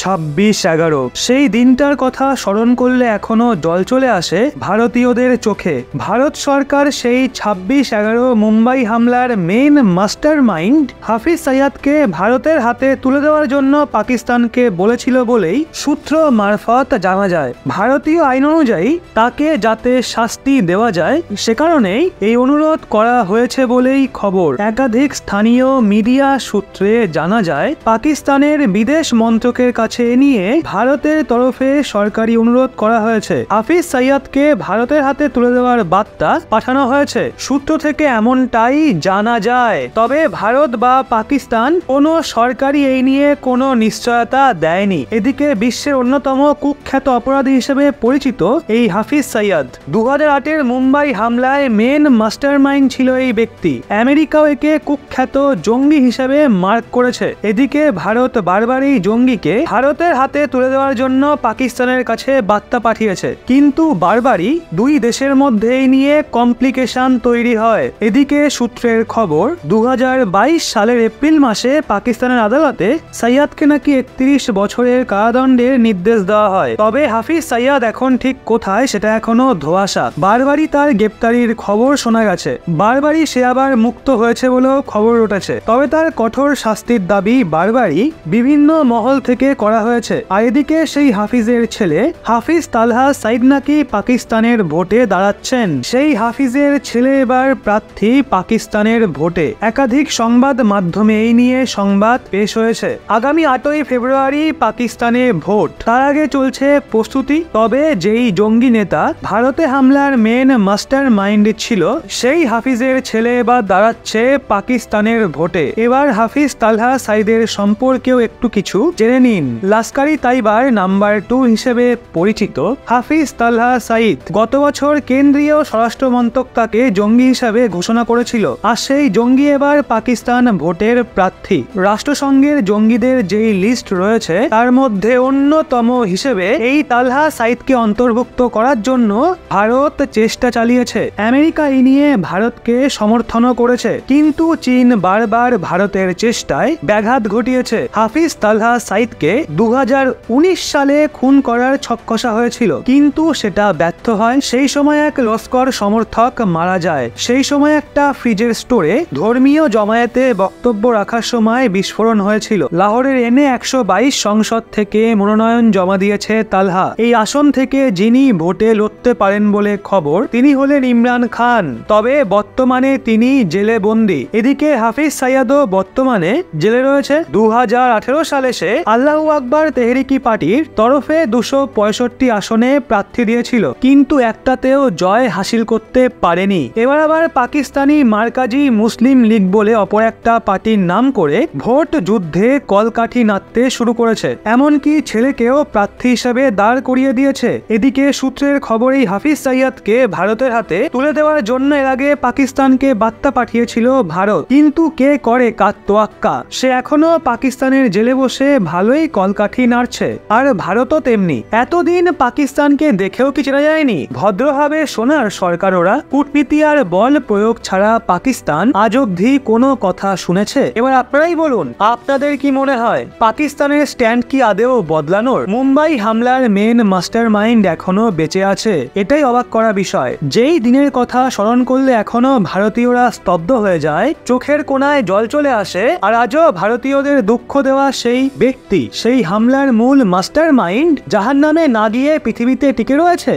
26/11 সেই দিনটার কথা স্মরণ করলে এখনো জল চলে আসে ভারতীয়দের চোখে। ভারত সরকার সেই 26/11 মুম্বাই হামলার মেইন মাস্টার মাইন্ড হাফিজ সইয়াদকে ভারতের হাতে তুলে দেওয়ার জন্য পাকিস্তানকে বলেছিল বলেই সূত্র মারফত জানা যায়। ভারতীয় আইন অনুযায়ী তাকে যাতে শাস্তি দেওয়া যায় সে কারণেই এই অনুরোধ করা হয়েছে বলেই খবর। একাধিক স্থানীয় মিডিয়া সূত্রে জানা যায় পাকিস্তানের বিদেশ মন্ত্রকের কাছে নিয়ে ভারতের তরফে সরকারি অনুরোধ করা হয়েছে। হাফিজ সইয়াদকে ভারতের হাতে তুলে দেওয়ার বার্তা পাঠানো হয়েছে। সূত্র থেকে এমনটাই জানা যায়। তবে ভারত বা পাকিস্তান কোনো সরকারি এই নিয়ে কোনো নিশ্চয়তা দেয়নি। এদিকে বিশ্বের অন্যতম কুখ্যাত অপরাধী হিসেবে পরিচিত এই হাফিজ সইয়াদ 2008-এর মুম্বাই হামলায় মেন মাস্টারমাইন্ড ছিল এই ব্যক্তি। আমেরিকাও একে কুখ্যাত জঙ্গি হিসেবে মার্ক করেছে। এদিকে ভারত বারবারই জঙ্গিকে ভারতের হাতে তুলে দেওয়ার জন্য পাকিস্তানের কাছে বার্তা পাঠিয়েছে, কিন্তু বারবারই দুই দেশের মধ্যে নিয়ে কমপ্লিকেশন তৈরি হয়। এদিকে সূত্রের খবর 2022 সালের এপ্রিল মাসে পাকিস্তানের আদালতে সইয়াদকে নাকি 31 বছরের কারাদণ্ডের নির্দেশ দেওয়া হয়। তবে হাফিজ সইয়াদ এখন ঠিক কোথায় সেটা এখনো ধোঁয়াশা। বারবারই তার গ্রেপ্তারির খবর শোনা গেছে, বারবারই সে আবার মুক্ত হয়েছে বলেও খবর উঠেছে। তবে তার কঠোর শাস্তির দাবি বারবারই বিভিন্ন মহল থেকে করা হয়েছে। আর এদিকে সেই হাফিজের ছেলে হাফিজ তালহা সাইদ নাকি পাকিস্তানের ভোটে দাঁড়াচ্ছেন। সেই হাফিজের ছেলে এবার প্রার্থী পাকিস্তানের ভোটে। একাধিক সংবাদ মাধ্যমে এই নিয়ে সংবাদ পেশ হয়েছে। আগামী 8ই ফেব্রুয়ারি পাকিস্তানে ভোট, তার আগে চলছে প্রস্তুতি। তবে যেই জঙ্গি নেতা ভারতে হামলার মেন মাস্টার মাইন্ড ছিল সেই হাফিজের ছেলে এবার দাঁড়াচ্ছে পাকিস্তানের ভোটে। এবার হাফিজ তালহা সাইদের সম্পর্কেও একটু কিছু জেনে নিন। লাস্কারি তাইবার নাম্বার 2 হিসেবে পরিচিত হাফিজ তালহা সাইদ গত বছর কেন্দ্রীয় স্বরাষ্ট্র মন্ত্রক তাকে জঙ্গি হিসাবে ঘোষণা করেছিল। আর সেই জঙ্গি এবার পাকিস্তান ভোটের প্রার্থী। রাষ্ট্রসংঘের জঙ্গিদের যেই লিস্ট রয়েছে তার মধ্যে অন্যতম হিসেবে এই তালহা সাইদকে অন্তর্ভুক্ত করার জন্য ভারত চেষ্টা চালিয়েছে। আমেরিকা এই নিয়ে ভারতকে সমর্থনও করেছে, কিন্তু চীন বারবার ভারতের চেষ্টায় ব্যাঘাত ঘটিয়েছে। হাফিজ তালহা সাইদকে 2019 সালে খুন করার ছককষা হয়েছিল, কিন্তু সেটা ব্যর্থ হয়। সেই সময় এক লস্কর সমর্থক মারা যায়। সেই সময় একটা ফ্রিজের স্টোরে ধর্মীয় জমায়েতে বক্তব্য রাখার সময় বিস্ফোরণ হয়েছিল। লাহোরের এনে 122 সংসদ থেকে মনোনয়ন জমা দিয়েছে তালহা। এই আসন থেকে যিনি ভোটে লড়তে পারেন বলে খবর তিনি হলেন ইমরান খান। তবে বর্তমানে তিনি জেলে বন্দী। এদিকে হাফিজ সইয়াদও বর্তমানে জেলে রয়েছে। 2018 সালে সে আল্লাহু আকবার তেহরিকি পার্টির তরফে 265 আসনে প্রার্থী দিয়েছিল, কিন্তু একটাতেও জয় হাসিল করতে পারেনি। এবার আবার পাকিস্তানি মার্কাজি মুসলিম লীগ বলে অপর একটা পার্টির নাম করে ভোট যুদ্ধে কলকাঠি নাড়তে শুরু করেছে। এমনকি ছেলেকেও প্রার্থী হিসেবে দাঁড় করিয়ে দিয়েছে। এদিকে সূত্রের খবর এই হাফিজ সইয়াদকে ভারতের হাতে তুলে দেওয়ার জন্য এর আগে পাকিস্তানকে বার্তা পাঠিয়েছিল ভারত, কিন্তু কে করে কার তোয়াক্কা। সে এখনো পাকিস্তানের জেলে বসে ভালোই কলকাঠি নাড়ছে। আর ভারতও তেমনি। এতদিন পাকিস্তানকে দেখেও কি চেনা যায়নি? ভদ্রভাবে সোনার সরকার ওরা। কূটনীতি আর বল প্রয়োগ ছাড়া পাকিস্তান আজ অবধি কোনো কথা শুনেছে? এবার আপনারাই বলুন, আপনাদের কি মনে হয় পাকিস্তানের স্ট্যান্ড কি আদেও বদলানোর? মুম্বাই হামলার মেন মাস্টার মাইন্ড এখনো বেঁচে আছে, এটাই অবাক করা বিষয়। যেই দিনের কথা স্মরণ করলে এখনো ভারতীয়রা স্তব্ধ হয়ে যায়, চোখের কোণায় জল চলে আসে। আর আজও ভারতীয়দের দুঃখ দেওয়া সেই ব্যক্তি, সেই হামলার মূল মাস্টার মাইন্ড জাহান্নামে না গিয়ে পৃথিবীতে টিকে রয়েছে।